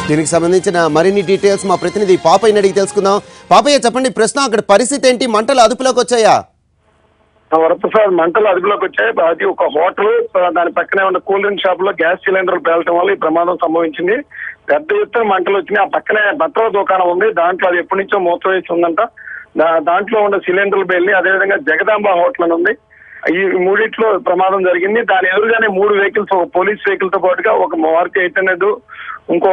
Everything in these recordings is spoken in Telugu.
దీనికి సంబంధించిన మరిన్ని డీటెయిల్స్ మా ప్రతినిధి పాపయ్యని అడిగి తెలుసుకుందాం. పాపయ్య చెప్పండి, ప్రశ్న అక్కడ పరిస్థితి ఏంటి? మంటలు అదుపులోకి వచ్చాయా? వరప్రసాద్, మంటలు అదుపులోకి వచ్చాయి. అది ఒక హోటల్, దాని పక్కనే ఉన్న కూల్ డ్రింక్ షాప్ లో గ్యాస్ సిలిండర్లు పేలటం వల్ల ఈ ప్రమాదం సంభవించింది. పెద్ద ఎత్తున మంటలు వచ్చినాయి. ఆ పక్కనే బట్టల దుకాణం ఉంది, దాంట్లో అది ఎప్పటి నుంచో మూత వేసి ఉందంట. దాంట్లో ఉన్న సిలిండర్లు పేలి, అదేవిధంగా జగదాంబ హోటల్ అని ఉంది. ఈ మూడిట్లో ప్రమాదం జరిగింది. దాని ఎదురుగానే 3 వెహికల్స్, ఒక పోలీస్ వెహికల్ తో పాటుగా ఒక మారుతి 800, ఇంకో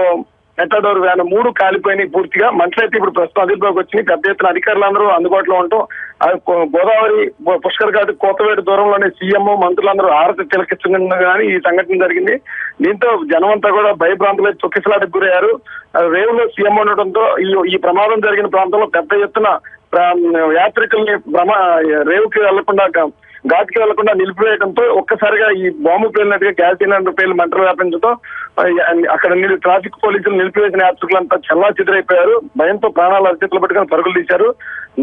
మెటాడోర్ వ్యాన్ 3 కాలిపోయినాయి పూర్తిగా. మంటలైతే ఇప్పుడు ప్రస్తుతం అదుపులోకి వచ్చినాయి. పెద్ద ఎత్తున అధికారులందరూ అందుబాటులో ఉంటాం. గోదావరి పుష్కర్ ఘాట్ కోతవేడు దూరంలోనే సీఎం మంత్రులందరూ హారతి తిలకిస్తుండగా కానీ ఈ సంఘటన జరిగింది. దీంతో జనం అంతా కూడా భయభ్రాంతులై తొక్కిసలాటకు గురయ్యారు. రేవులో సీఎం ఉండటంతో ఈ ప్రమాదం జరిగిన ప్రాంతంలో పెద్ద ఎత్తున యాత్రికుల్ని రేవుకి వెళ్లకుండా, ఘాట్కి వెళ్లకుండా నిలిపివేయడంతో ఒక్కసారిగా ఈ బాంబు పేలినట్టుగా గ్యాస్ సిలిండర్ పేలి మంటలు వ్యాపించడంతో అక్కడ ట్రాఫిక్ పోలీసులు నిలిపివేసిన యాత్రికులంతా చల్లా చెదురైపోయారు. భయంతో ప్రాణాలు అరిచేతులు పట్టుకొని పరుగులు తీశారు.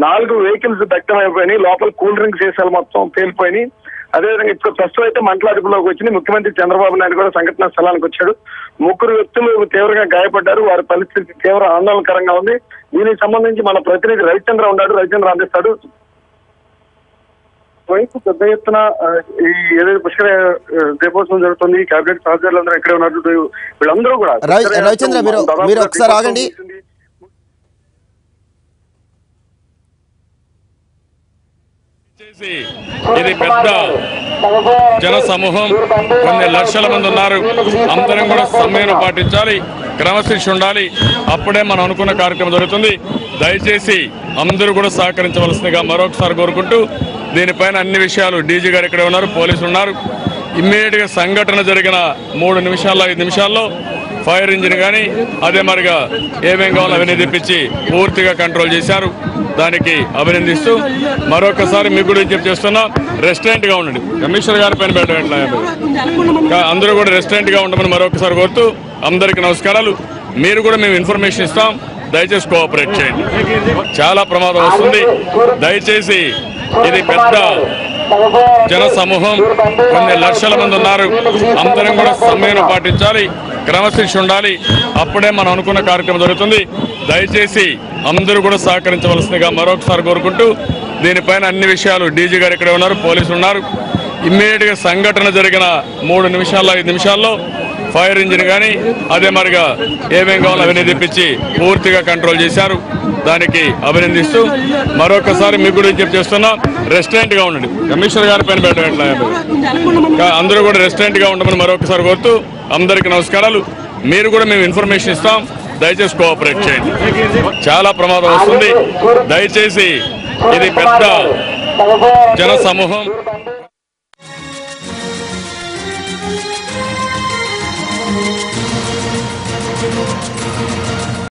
4 వెహికల్స్ దగ్ధమైపోయినాయి. లోపల కూల్ డ్రింక్ సీసాలు మొత్తం పేలిపోయినాయి. అదేవిధంగా ఇప్పుడు ప్రస్తుతం అయితే మంటల అదుపులోకి వచ్చింది. ముఖ్యమంత్రి చంద్రబాబు నాయుడు కూడా సంఘటనా స్థలానికి వచ్చాడు. 3 వ్యక్తులు తీవ్రంగా గాయపడ్డారు. వారి పరిస్థితి తీవ్ర ఆందోళనకరంగా ఉంది. దీనికి సంబంధించి మన ప్రతినిధి రవిచంద్ర ఉన్నాడు, రవిచంద్ర అందిస్తాడు. వైపు పెద్ద ఎత్తున ఈ ఏదైతే పుష్కర దీపోత్సవం జరుగుతుంది, కేబినెట్ సహచరులు అందరూ ఎక్కడే ఉన్నారు. వీళ్ళందరూ కూడా రవిచంద్ర మీరు ఒకసారి ఆగండి. ఇది పెద్ద జన సమూహం, కొన్ని లక్షల మంది ఉన్నారు. అందరం కూడా సమయం పాటించాలి, క్రమశిక్షణ ఉండాలి. అప్పుడే మనం అనుకున్న కార్యక్రమం జరుగుతుంది. దయచేసి అందరూ కూడా సహకరించవలసిందిగా మరొకసారి కోరుకుంటూ, దీనిపైన అన్ని విషయాలు డీజీ గారు ఇక్కడే ఉన్నారు, పోలీసులు ఉన్నారు. ఇమ్మీడియట్ గా సంఘటన జరిగిన 3 నిమిషాల్లో 5 నిమిషాల్లో ఫైర్ ఇంజిన్ కానీ అదే మరిగా ఏమేం కావాలో అవన్నీ తెప్పించి పూర్తిగా కంట్రోల్ చేశారు. దానికి అభినందిస్తూ మరొకసారి మీకు కూడా విజ్ఞప్తి చేస్తున్నా, రెస్టారెంట్ గా ఉండండి. కమిషనర్ గారి పైన పెట్టండి, అందరూ కూడా రెస్టారెంట్ గా ఉండమని మరొకసారి కోరుతూ అందరికీ నమస్కారాలు. మీరు కూడా మేము ఇన్ఫర్మేషన్ ఇస్తాం, దయచేసి కోఆపరేట్ చేయండి. చాలా ప్రమాదం వస్తుంది. దయచేసి ఇది పెద్ద జన సమూహం, కొన్ని లక్షల మంది ఉన్నారు. అందరం కూడా సమయం పాటించాలి, క్రమశిక్షణ ఉండాలి. అప్పుడే మనం అనుకున్న కార్యక్రమం జరుగుతుంది. దయచేసి అందరూ కూడా సహకరించవలసిందిగా మరొకసారి కోరుకుంటూ, దీనిపైన అన్ని విషయాలు డీజీ గారు ఇక్కడే ఉన్నారు, పోలీసులు ఉన్నారు. ఇమ్మీడియట్ గా సంఘటన జరిగిన 3 నిమిషాల్లో 5 నిమిషాల్లో ఫైర్ ఇంజిన్ కానీ అదే మరిగా ఏమేం కావాలో అవన్నీ తెప్పించి పూర్తిగా కంట్రోల్ చేశారు. దానికి అభినందిస్తూ మరొకసారి మీకు కూడా విజ్ఞప్తి చేస్తున్నా, రెస్టారెంట్ గా ఉండండి. కమిషనర్ గారి పైన పెట్టండి, అందరూ కూడా రెస్టారెంట్ గా ఉండమని మరొకసారి కోరుతూ అందరికీ నమస్కారాలు. మీరు కూడా మేము ఇన్ఫర్మేషన్ ఇస్తాం, దయచేసి కోఆపరేట్ చేయండి. చాలా ప్రమాదం వస్తుంది. దయచేసి ఇది పెద్ద జన సమూహం.